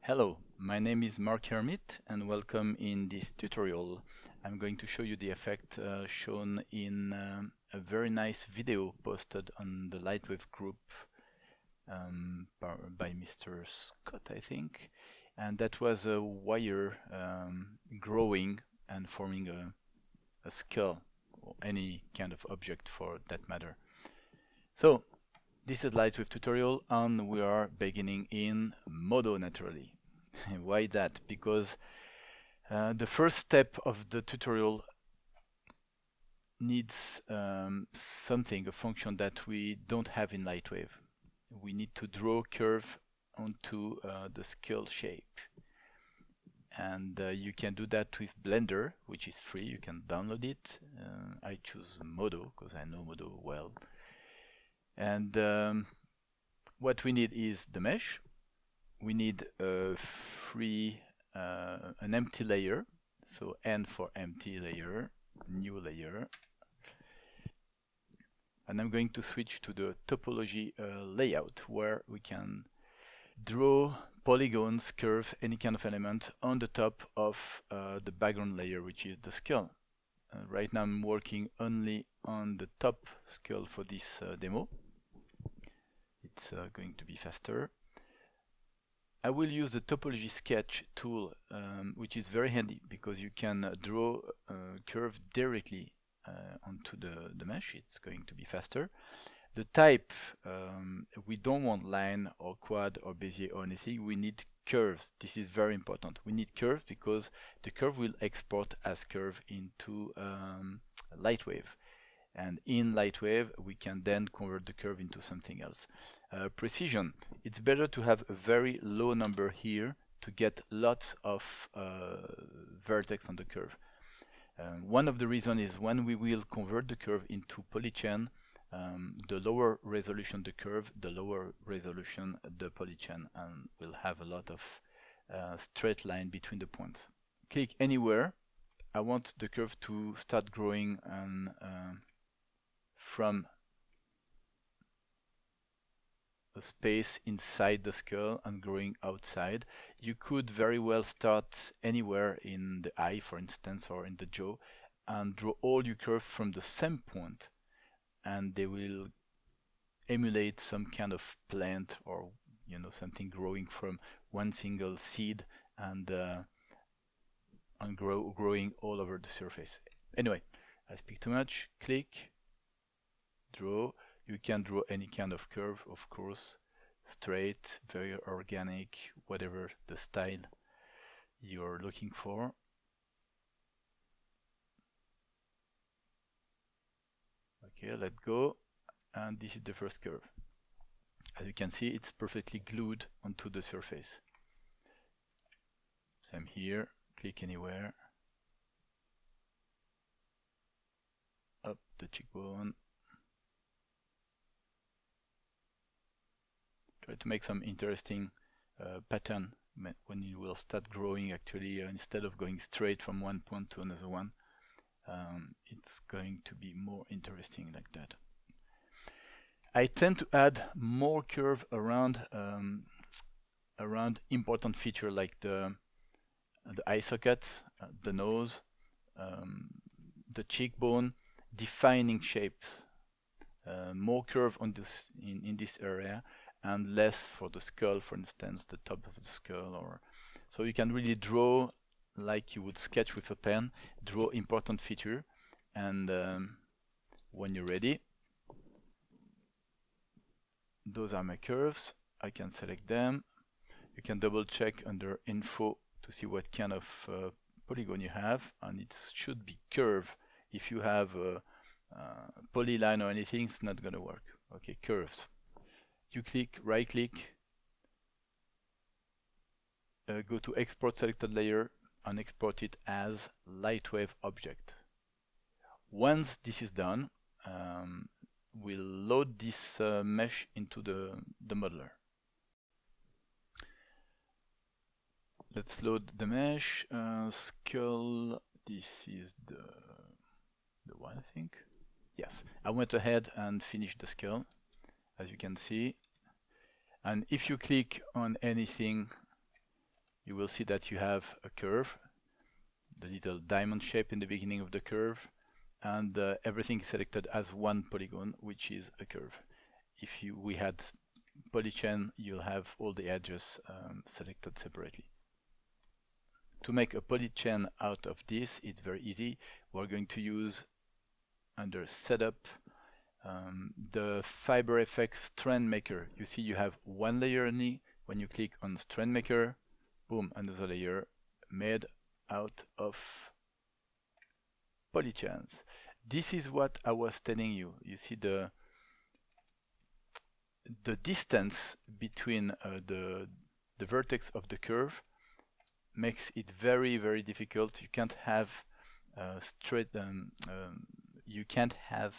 Hello, my name is Mark Hermit and welcome in this tutorial. I'm going to show you the effect shown in a very nice video posted on the Lightwave group by Mr. Scott, I think. And that was a wire growing and forming a skull or any kind of object for that matter. So this is Lightwave tutorial and we are beginning in Modo naturally. Why that? Because the first step of the tutorial needs something, a function that we don't have in Lightwave. We need to draw a curve onto the skull shape. And you can do that with Blender, which is free. You can download it. I choose Modo because I know Modo well. And what we need is the mesh. We need an empty layer, so N for empty layer, new layer. And I'm going to switch to the topology layout where we can draw polygons, curves, any kind of element on the top of the background layer, which is the skull. Right now I'm working only on the top skull for this demo. It's going to be faster. I will use the topology sketch tool, which is very handy because you can draw a curve directly onto the mesh. It's going to be faster. The type, we don't want line or quad or Bezier or anything. We need curves. This is very important. We need curves because the curve will export as curve into Lightwave. And in Lightwave, we can then convert the curve into something else. Precision. It's better to have a very low number here to get lots of vertex on the curve. One of the reasons is when we will convert the curve into polychain, the lower resolution the curve, the lower resolution the polychain, and we'll have a lot of straight line between the points. Click anywhere. I want the curve to start growing and from a space inside the skull and growing outside. You could very well start anywhere in the eye, for instance, or in the jaw, and draw all your curves from the same point, and they will emulate some kind of plant or something growing from one single seed and growing all over the surface. Anyway, I speak too much. Click. Draw. You can draw any kind of curve, of course, straight, very organic, whatever the style you're looking for. Okay, let go, and this is the first curve. As you can see, it's perfectly glued onto the surface. Same here, click anywhere. Up the cheekbone. Try to make some interesting pattern when you will start growing actually instead of going straight from one point to another one. It's going to be more interesting like that. I tend to add more curve around important feature like the eye socket, the nose, the cheekbone, defining shapes. More curve on this in this area, and less for the skull, for instance, the top of the skull. Or so you can really draw like you would sketch with a pen, draw important feature, and when you're ready, those are my curves. I can select them. You can double check under info to see what kind of polygon you have, and it should be curve. If you have a polyline or anything, it's not going to work. Okay, curves. You click, right click, go to export selected layer and export it as Lightwave object. Once this is done, we'll load this mesh into the modeler. Let's load the mesh. Skull, this is the one, I think. Yes, I went ahead and finished the skull, as you can see. And if you click on anything you will see that you have a curve, the little diamond shape in the beginning of the curve, and everything is selected as one polygon, which is a curve. If we had polychain, you'll have all the edges selected separately. To make a polychain out of this, it's very easy. We're going to use, under Setup, the FiberFX Strand Maker. You see you have one layer only. When you click on Strand Maker, boom, another layer made out of polychains. This is what I was telling you. You see the distance between the vertex of the curve makes it very, very difficult. You can't have straight. You can't have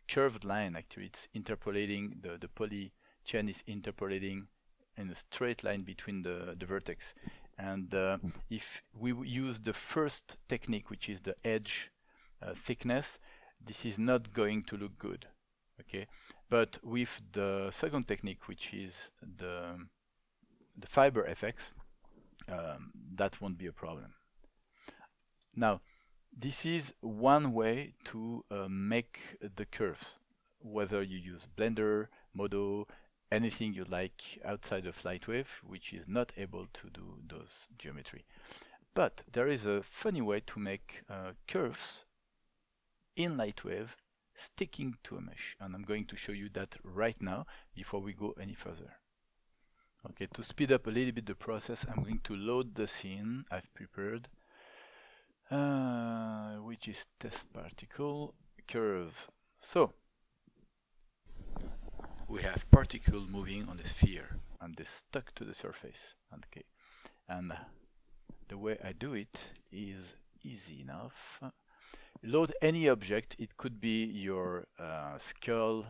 curved line. Actually, it's interpolating. The polychain is interpolating in a straight line between the vertex. And if we use the first technique, which is the edge thickness, this is not going to look good. Okay, but with the second technique, which is the FiberFX, that won't be a problem. Now, this is one way to make the curves, whether you use Blender, Modo, anything you like outside of Lightwave, which is not able to do those geometry. But there is a funny way to make curves in Lightwave sticking to a mesh, and I'm going to show you that right now before we go any further. Okay, to speed up a little bit the process, I'm going to load the scene I've prepared, which is test particle curves. So we have particle moving on the sphere and they stuck to the surface. Okay, and the way I do it is easy enough. Load any object. It could be your skull,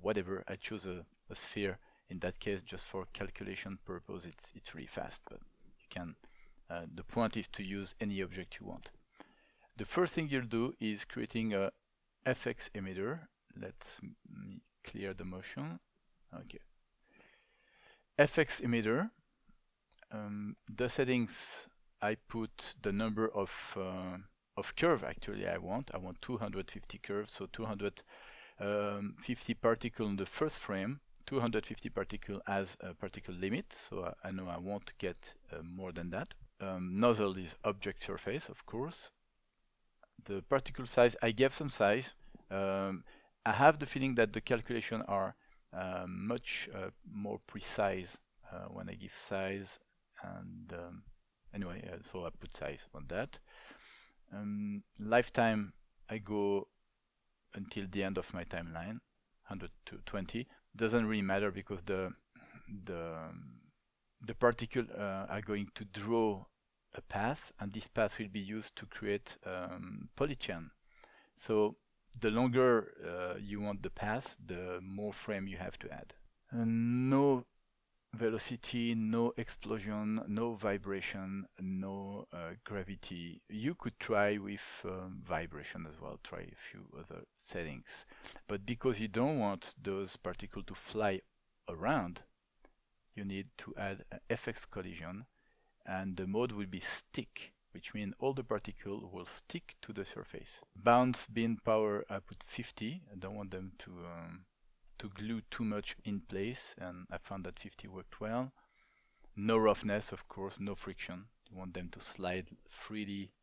whatever. I choose a sphere. In that case, just for calculation purpose, it's really fast. But you can. The point is to use any object you want. The first thing you'll do is creating a Fx emitter. Let's clear the motion. Okay. Fx emitter. The settings, I put the number of curve actually I want 250 curves, so 250 particle in the first frame, 250 particle as a particle limit, so I know I won't get more than that. Nozzle is object surface, of course. The particle size, I gave some size. I have the feeling that the calculations are much more precise when I give size, and anyway, so I put size on that. Lifetime, I go until the end of my timeline, 120. Doesn't really matter because the particle are going to draw a path, and this path will be used to create polychain. So the longer you want the path, the more frame you have to add. No velocity, no explosion, no vibration, no gravity. You could try with vibration as well, try a few other settings. But because you don't want those particles to fly around, you need to add an Fx collision, and the mode will be stick, which means all the particles will stick to the surface. Bounce bin power, I put 50. I don't want them to glue too much in place, and I found that 50 worked well. No roughness, of course, no friction. You want them to slide freely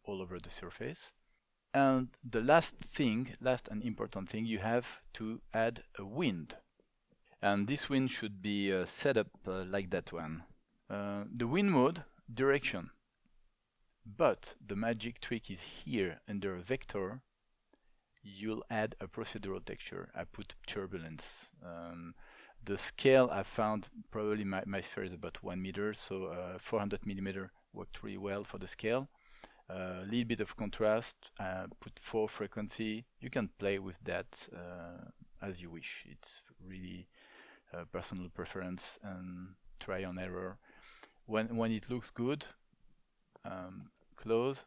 all over the surface. And the last and important thing, you have to add a wind. And this wind should be set up like that one. The wind mode, direction. But the magic trick is here under vector. You'll add a procedural texture. I put turbulence. The scale I found, probably my sphere is about 1 meter, so 400 millimeter worked really well for the scale. A little bit of contrast, put 4 frequency. You can play with that as you wish. It's really personal preference and try on error. When it looks good, close.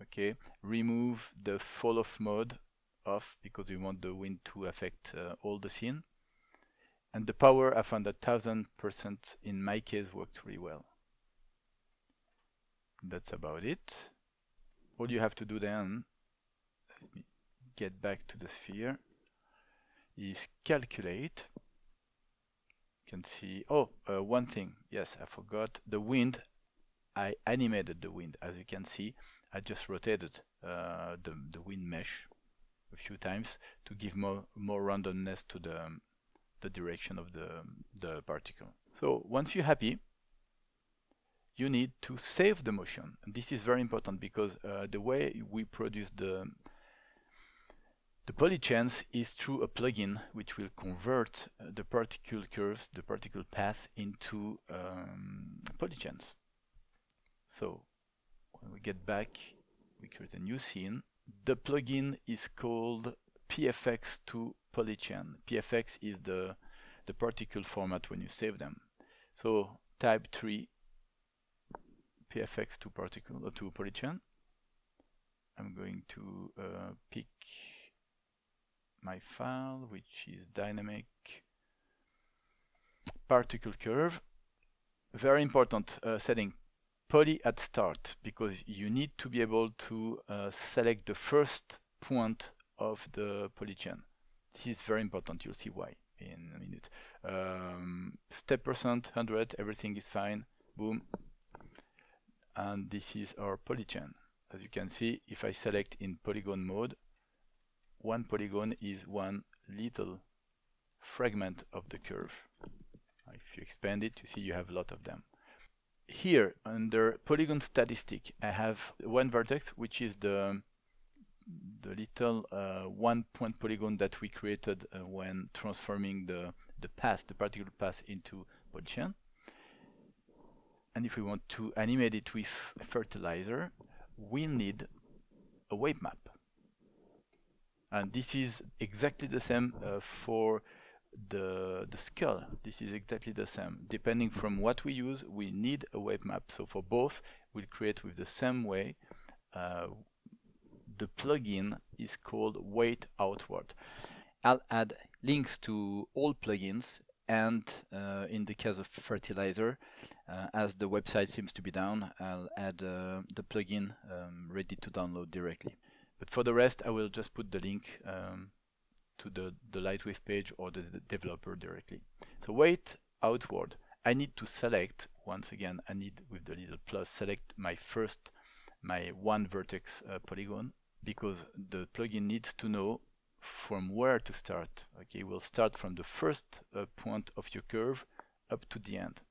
Okay, remove the fall off mode off because we want the wind to affect all the scene. And the power, I found that 1000% in my case worked really well. That's about it. All you have to do then, let me get back to the sphere, is calculate. You can see, one thing, yes, I forgot, the wind. I animated the wind. As you can see, I just rotated the wind mesh a few times to give more randomness to the direction of the particle. So once you're happy, you need to save the motion. And this is very important because the way we produce the polychains is through a plugin which will convert the particle curves, the particle path into polychains. So when we get back, we create a new scene. The plugin is called Fx to polychain. Fx is the particle format when you save them. So type 3 Fx to particle to polychain. I'm going to pick my file, which is dynamic particle curve. Very important setting, poly at start, because you need to be able to select the first point of the polychain. This is very important. You'll see why in a minute. Step percent 100, everything is fine. Boom. And this is our polychain. As you can see, if I select in polygon mode, one polygon is one little fragment of the curve. If you expand it, you see you have a lot of them. Here, under polygon statistic, I have one vertex, which is the little one point polygon that we created when transforming the particle path into polychain. And if we want to animate it with Fertilizer, we need a wave map. And this is exactly the same for the skull. This is exactly the same. Depending from what we use, we need a wave map. So for both, we'll create with the same way. The plugin is called Weight Outward. I'll add links to all plugins, and in the case of Fertilizer, as the website seems to be down, I'll add the plugin ready to download directly. But for the rest, I will just put the link to the Lightwave page or the developer directly. So Weight Outward, I need to select, once again, I need with the little plus, select my one vertex polygon, because the plugin needs to know from where to start. Okay, we'll start from the first point of your curve up to the end.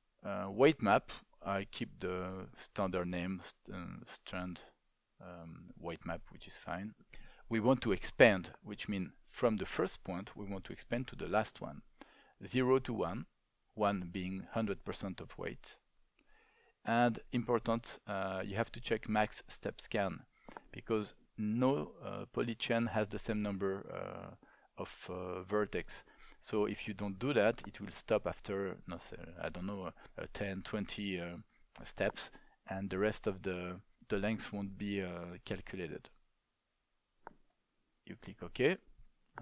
Weight map, I keep the standard name, strand weight map, which is fine. We want to expand, which means from the first point we want to expand to the last one. 0 to 1, 1 being 100% of weight. And important, you have to check max step scan, because no polychain has the same number of vertex. So if you don't do that, it will stop after, I don't know, 10, 20 steps, and the rest of the length won't be calculated. You click OK,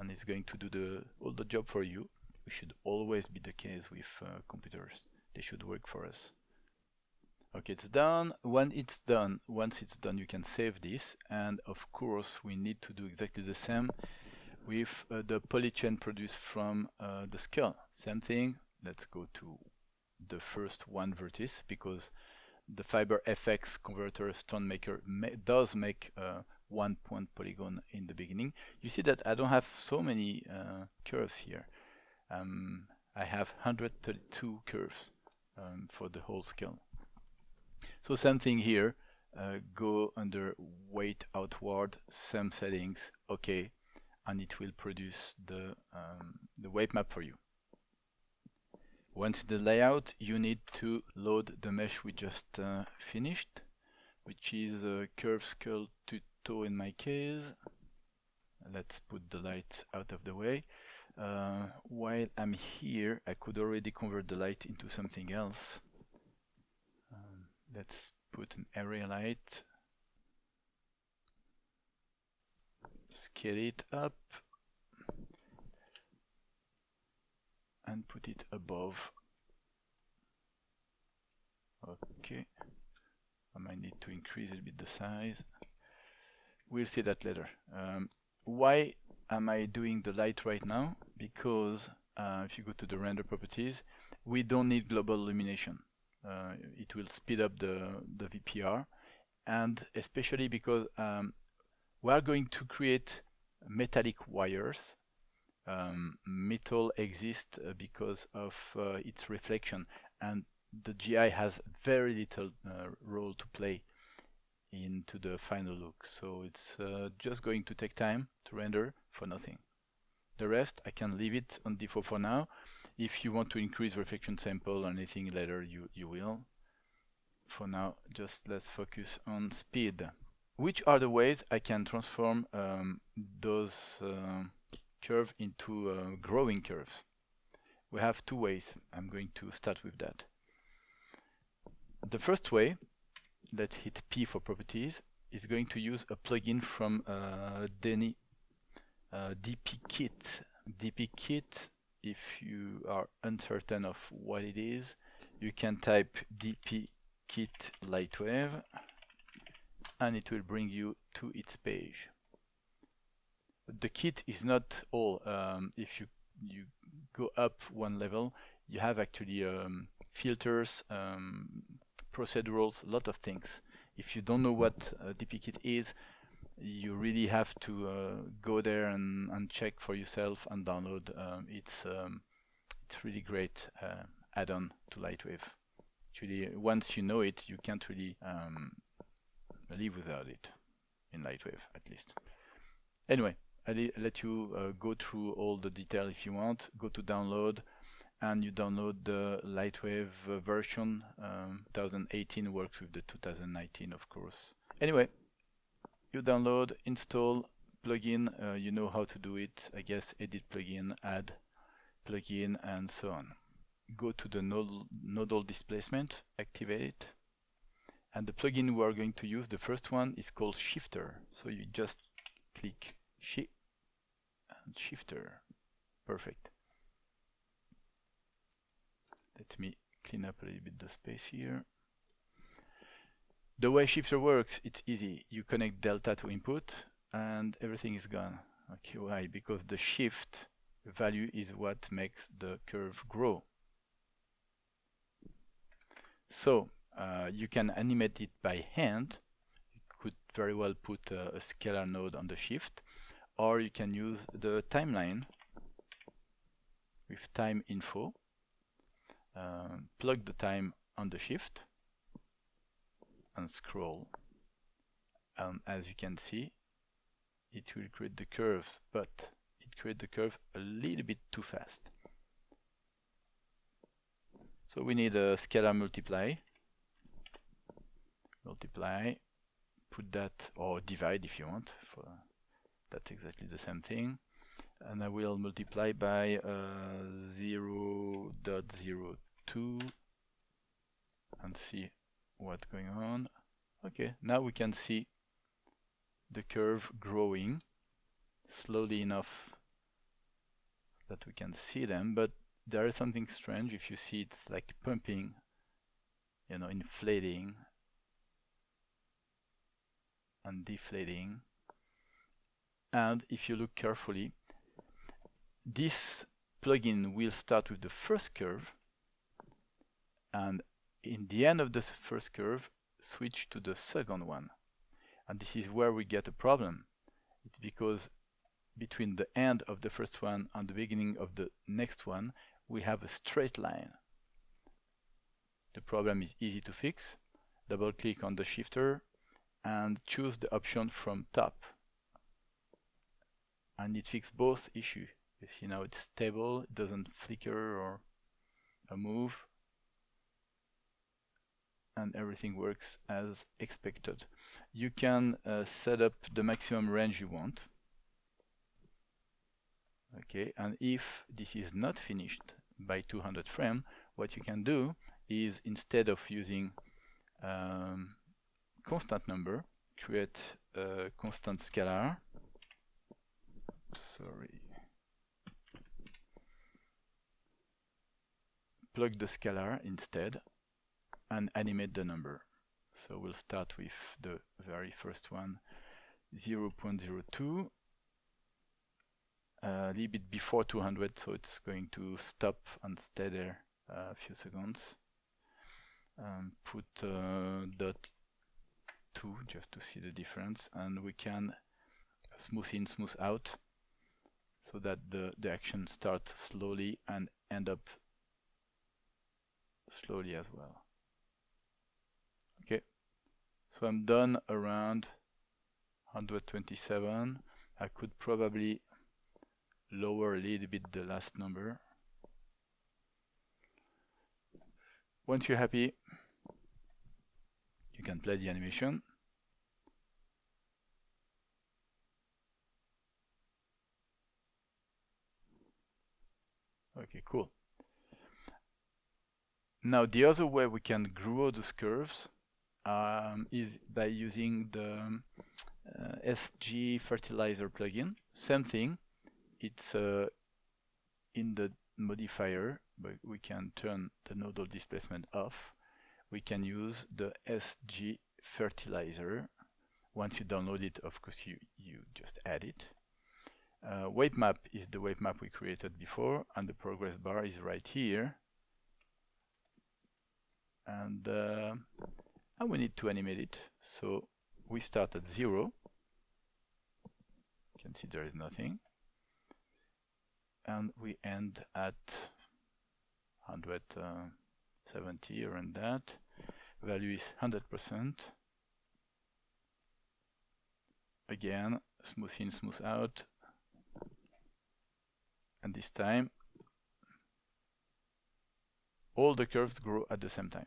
and it's going to do all the job for you. It should always be the case with computers. They should work for us. Okay, it's done. Once it's done, you can save this. And of course, we need to do exactly the same with the polychain produced from the skull. Same thing. Let's go to the first one vertex, because the fiber FX converter StoneMaker does make one point polygon in the beginning. You see that I don't have so many curves here. I have 132 curves for the whole skull. So same thing here, go under Weight Outward, same settings, OK, and it will produce the weight map for you. Once the layout, you need to load the mesh we just finished, which is a curved skull to toe in my case. Let's put the light out of the way. While I'm here, I could already convert the light into something else. Let's put an area light, scale it up, and put it above. Okay, I might need to increase a bit the size. We'll see that later. Why am I doing the light right now? Because if you go to the render properties, we don't need global illumination. It will speed up the VPR, and especially because we are going to create metallic wires. Metal exists because of its reflection, and the GI has very little role to play into the final look. So it's just going to take time to render for nothing. The rest I can leave it on default for now. If you want to increase reflection sample or anything later, you will. For now, just let's focus on speed. Which are the ways I can transform those curves into growing curves? We have two ways. I'm going to start with that. The first way, let's hit P for properties, is going to use a plugin from dpkit. dpkit, if you are uncertain of what it is, you can type dpkit Lightwave and it will bring you to its page. The kit is not all. If you go up one level, you have actually filters, procedurals, a lot of things. If you don't know what dpkit is, you really have to go there and check for yourself and download. It's really great add-on to Lightwave. Actually, once you know it, you can't really live without it in Lightwave, at least. Anyway, I'll let you go through all the detail if you want. Go to download, and you download the Lightwave version. 2018 works with the 2019, of course. Anyway, you download, install plugin. You know how to do it, I guess. Edit plugin, add plugin, and so on. Go to the nodal displacement, activate it, and the plugin we are going to use, the first one, is called Shifter. So you just click Shift and Shifter. Perfect. Let me clean up a little bit the space here. The way Shifter works, it's easy. You connect delta to input and everything is gone. Okay, why? Because the shift value is what makes the curve grow. So you can animate it by hand. You could very well put a scalar node on the shift, or you can use the timeline with time info. Plug the time on the shift and scroll, and as you can see, it will create the curves, but it creates the curve a little bit too fast. So we need a scalar multiply, put that, or divide if you want, that's exactly the same thing, and I will multiply by 0.02 and see what's going on. Okay, now we can see the curve growing slowly enough that we can see them, but there is something strange. If you see, it's like pumping, you know, inflating and deflating. And if you look carefully, this plugin will start with the first curve, and in the end of the first curve, switch to the second one. And this is where we get a problem. It's because between the end of the first one and the beginning of the next one, we have a straight line. The problem is easy to fix. Double click on the shifter and choose the option from top. And it fixes both issues. You see now it's stable, it doesn't flicker or move, and everything works as expected. You can set up the maximum range you want. Okay, and if this is not finished by 200 frames, what you can do is, instead of using constant number, create a constant scalar. Sorry. plug the scalar instead and animate the number. So we'll start with the very first one, 0.02, a little bit before 200, so it's going to stop and stay there a few seconds. Put dot 2 just to see the difference, and we can smooth in, smooth out, so that the action starts slowly and end up slowly as well. Okay, so I'm done around 127. I could probably lower a little bit the last number. Once you're happy, you can play the animation. Okay, cool. Now the other way we can grow those curves is by using the SG Fertilizer plugin. Same thing, it's in the modifier, but we can turn the nodal displacement off. We can use the SG Fertilizer. Once you download it, of course, you just add it. Wave map is the wave map we created before, and the progress bar is right here. And we need to animate it, so we start at 0. You can see there is nothing, and we end at 170, around that. Value is 100%. Again, smooth in, smooth out, and this time all the curves grow at the same time.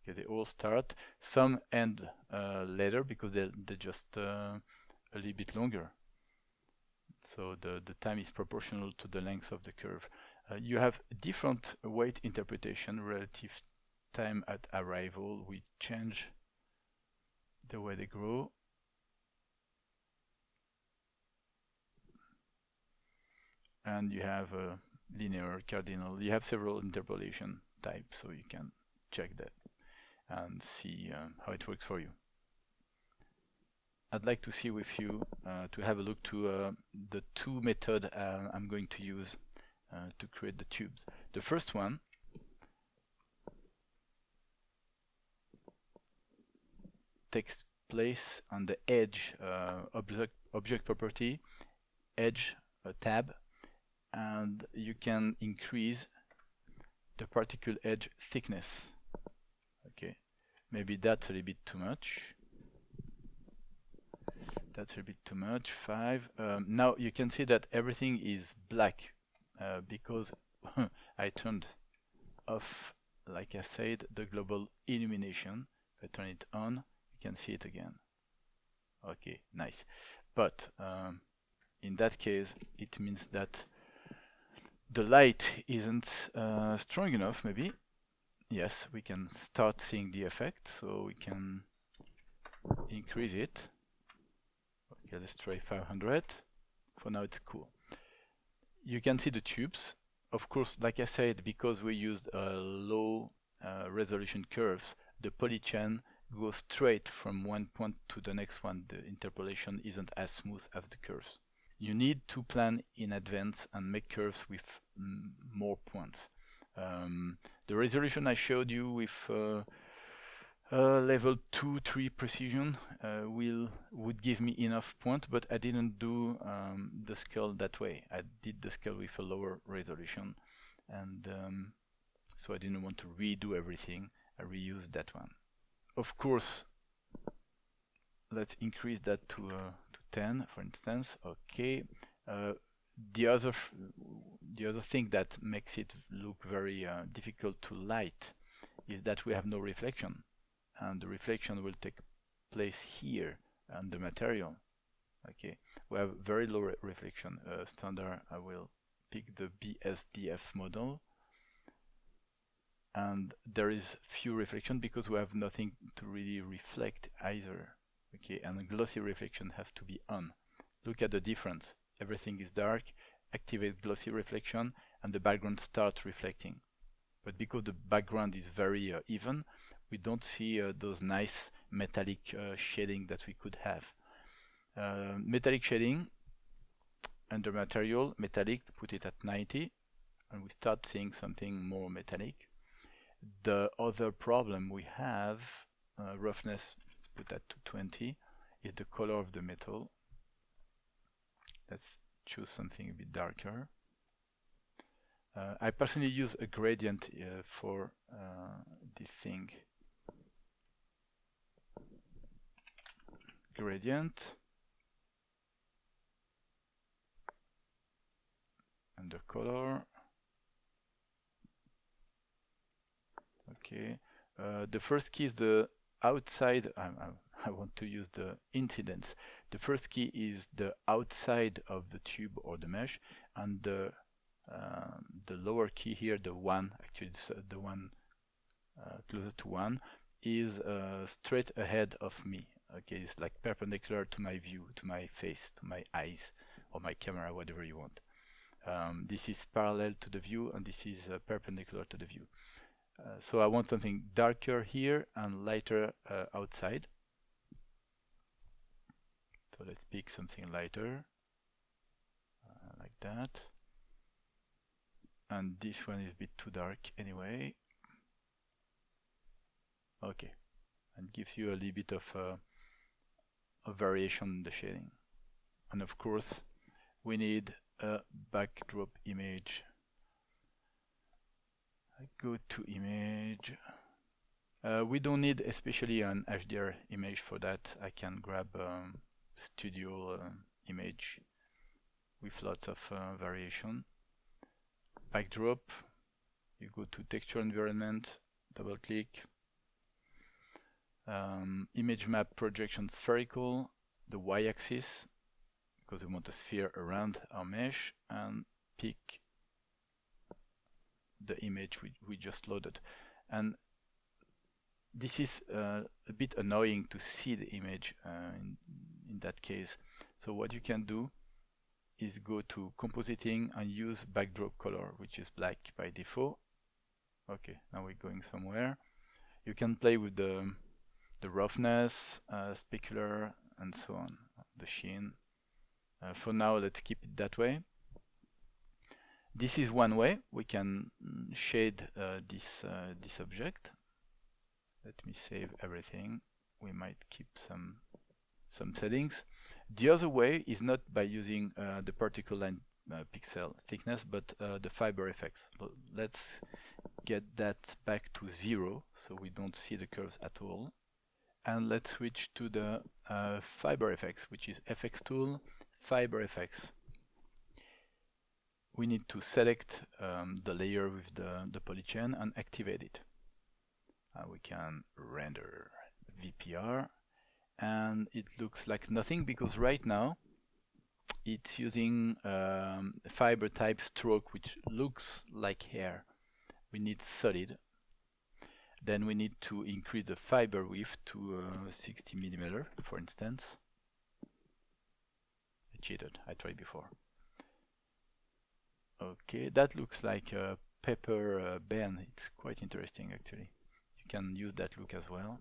Okay, they all start. Some end later because they're just a little bit longer. So the time is proportional to the length of the curve. You have different weight interpretation relative time at arrival. We change the way they grow. And you have a linear, cardinal. You have several interpolation types, so you can check that and see how it works for you. I'd like to see with you to have a look to the two methods I'm going to use to create the tubes. The first one takes place on the edge object property, edge tab, and you can increase the particle edge thickness. Okay, maybe that's a little bit too much. That's a bit too much. 5. Now you can see that everything is black because I turned off, like I said, the global illumination. If I turn it on, you can see it again. Okay, nice. But in that case, it means that the light isn't strong enough, maybe. Yes, we can start seeing the effect, so we can increase it. Okay, let's try 500. For now, it's cool. You can see the tubes. Of course, like I said, because we used low resolution curves, the polychain goes straight from one point to the next one. The interpolation isn't as smooth as the curves. You need to plan in advance and make curves with more points. The resolution I showed you with level 2-3 precision would give me enough points, but I didn't do the scale that way. I did the scale with a lower resolution, and so I didn't want to redo everything. I reused that one. Of course, let's increase that to 10, for instance. Okay. The other thing that makes it look very difficult to light is that we have no reflection, and the reflection will take place here on the material. Okay, we have very low reflection. Standard, I will pick the BSDF model, and there is few reflection because we have nothing to really reflect either. Okay, and the glossy reflection has to be on. Look at the difference. everything is dark, activate glossy reflection, and the background starts reflecting. But because the background is very even, we don't see those nice metallic shading that we could have. Metallic shading, under material, metallic, put it at 90, and we start seeing something more metallic. The other problem we have, roughness, let's put that to 20, is the color of the metal. Let's choose something a bit darker. I personally use a gradient for this thing. Gradient. Under color. Okay. The first key is the outside. I want to use the incidence. The first key is the outside of the tube or the mesh, and the lower key here, the one, actually it's the one closest to 1, is straight ahead of me. Okay, it's like perpendicular to my view, to my face, to my eyes, or my camera, whatever you want. This is parallel to the view, and this is perpendicular to the view. So I want something darker here and lighter outside. So let's pick something lighter, like that. And this one is a bit too dark anyway. Okay, and gives you a little bit of a variation in the shading. And of course, we need a backdrop image. I go to image. We don't need especially an HDR image for that. I can grab studio image with lots of variation. Backdrop, you go to texture environment, double click. Image map projection spherical, the y-axis, because we want a sphere around our mesh, and pick the image we just loaded. And this is a bit annoying to see the image in that case. So what you can do is go to compositing and use backdrop color, which is black by default. Okay, now we're going somewhere. You can play with the roughness, specular, and so on, the sheen. For now, let's keep it that way. This is one way we can shade this object. Let me save everything. We might keep some settings. The other way is not by using the particle line pixel thickness, but the fiber effects. Let's get that back to 0, so we don't see the curves at all. And let's switch to the fiber effects, which is FX tool, fiber effects. We need to select the layer with the polychain and activate it. We can render VPR, and it looks like nothing because right now it's using fiber type stroke, which looks like hair. We need solid. Then we need to increase the fiber width to 60 mm, for instance. I cheated, I tried before. Okay, that looks like a pepper band. It's quite interesting actually. You can use that look as well.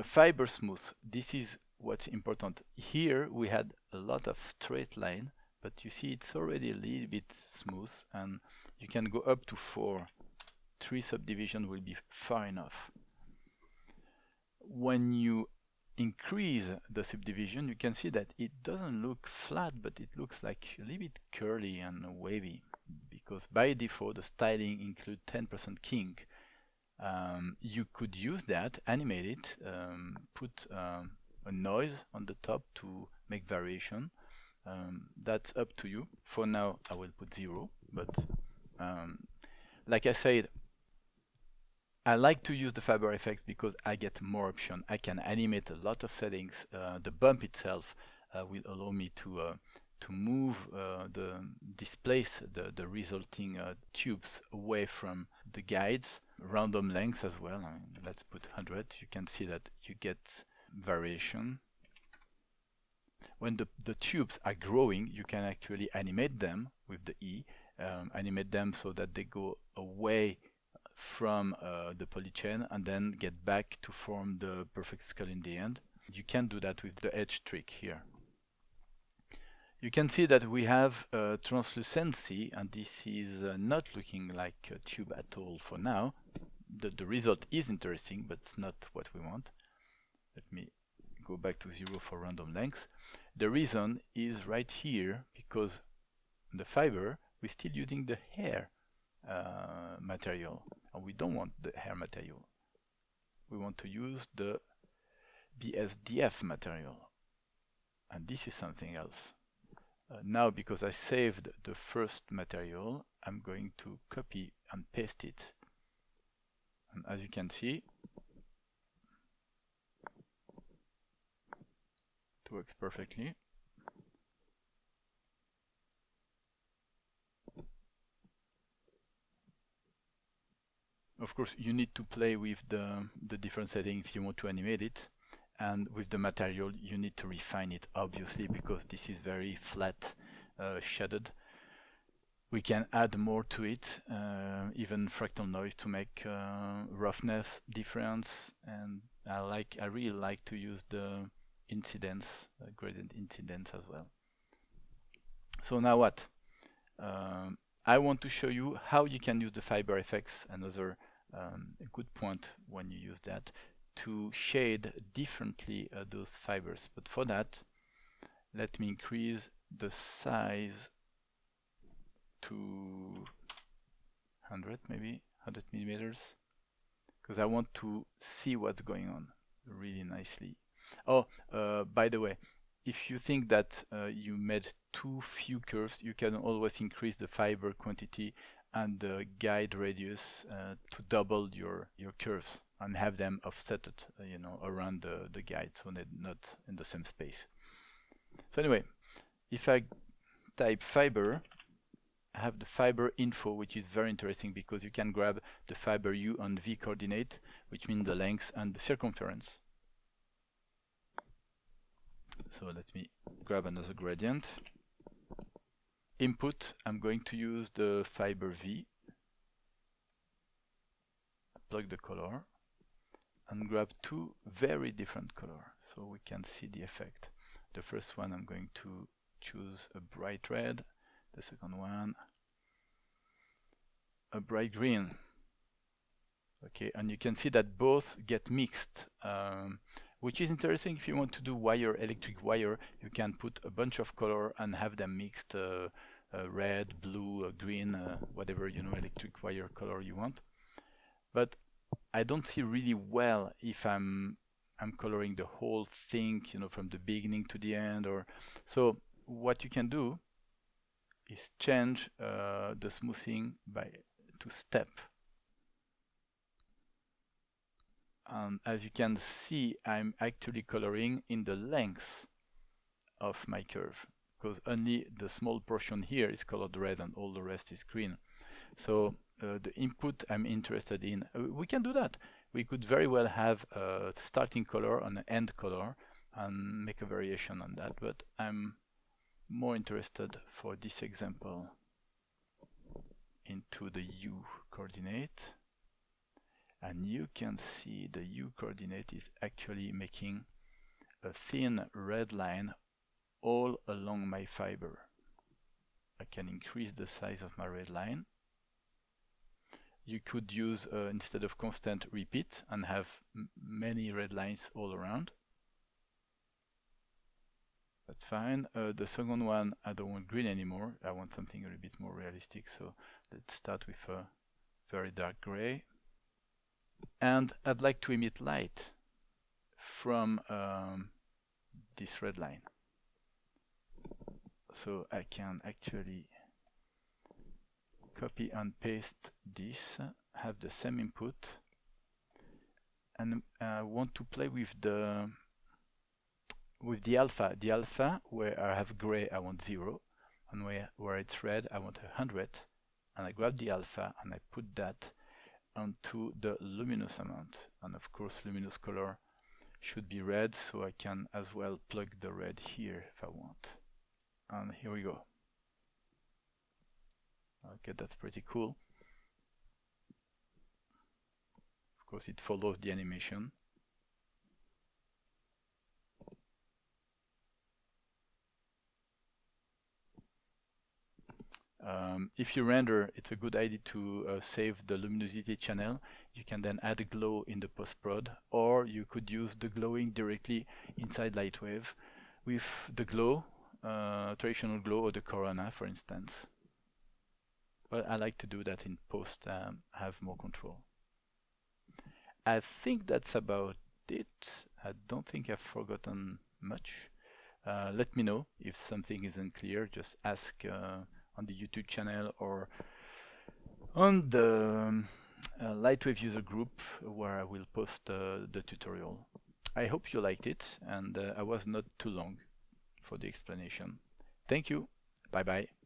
Fiber smooth, this is what's important. Here we had a lot of straight line, but you see it's already a little bit smooth, and you can go up to 4. 3 subdivision will be far enough. When you increase the subdivision, you can see that it doesn't look flat, but it looks like a little bit curly and wavy, because by default the styling includes 10% kink. You could use that, animate it, put a noise on the top to make variation. That's up to you. For now I will put 0, but like I said, I like to use the fiber effects because I get more option. I can animate a lot of settings. The bump itself will allow me to move displace the resulting tubes away from the guides. Random lengths as well. Let's put 100. You can see that you get variation. when the tubes are growing, you can actually animate them with the E, animate them so that they go away from the polychain and then get back to form the perfect skull in the end. You can do that with the edge trick here. You can see that we have translucency, and this is not looking like a tube at all for now. The result is interesting, but it's not what we want. Let me go back to 0 for random lengths. The reason is right here, because the fiber, we're still using the hair material, and we don't want the hair material. We want to use the BSDF material, and this is something else. Now, because I saved the first material, I'm going to copy and paste it. And as you can see, it works perfectly. Of course, you need to play with the different settings if you want to animate it. And with the material, you need to refine it, obviously, because this is very flat, shaded. We can add more to it, even fractal noise to make roughness difference. And I really like to use the incidence, gradient incidence as well. So now what? I want to show you how you can use the fiber effects, another good point when you use that, to shade differently those fibers. But for that, let me increase the size to 100, maybe 100 millimeters, because I want to see what's going on really nicely. Oh, by the way, if you think that you made too few curves, you can always increase the fiber quantity and the guide radius to double your curves and have them offsetted, around the guide, so they're not in the same space. So anyway, if I type fiber, I have the fiber info, which is very interesting because you can grab the fiber U and V coordinate, which means the length and the circumference. So let me grab another gradient. Input, I'm going to use the fiber V, plug the color, and grab two very different colors so we can see the effect. The first one, I'm going to choose a bright red, the second one a bright green. Okay, and you can see that both get mixed, which is interesting. If you want to do electric wire, you can put a bunch of color and have them mixed, red, blue, green, whatever electric wire color you want. But I don't see really well if I'm coloring the whole thing, from the beginning to the end. Or so what you can do is change the smoothing to step. And as you can see, I'm actually coloring in the length of my curve, because only the small portion here is colored red and all the rest is green. So the input I'm interested in, we can do that. We could very well have a starting color and an end color and make a variation on that, but I'm more interested for this example into the U coordinate. And you can see the U coordinate is actually making a thin red line all along my fiber. I can increase the size of my red line. You could use, instead of constant, repeat and have many red lines all around. That's fine. The second one, I don't want green anymore. I want something a little bit more realistic. So let's start with a very dark gray. And I'd like to emit light from this red line. So I can actually copy and paste this, have the same input, and I want to play with the alpha. The alpha, where I have gray, I want 0, and where it's red, I want 100. And I grab the alpha and I put that onto the luminous amount. And of course, luminous color should be red, so I can as well plug the red here if I want. And here we go. Okay, that's pretty cool. Of course, it follows the animation. If you render, it's a good idea to save the luminosity channel. You can then add a glow in the post-prod, or you could use the glowing directly inside Lightwave with the glow, traditional glow, or the corona, for instance. But I like to do that in post, have more control. I think that's about it. I don't think I've forgotten much. Let me know if something isn't clear. Just ask on the YouTube channel or on the Lightwave user group where I will post the tutorial. I hope you liked it, and I was not too long for the explanation. Thank you. Bye bye.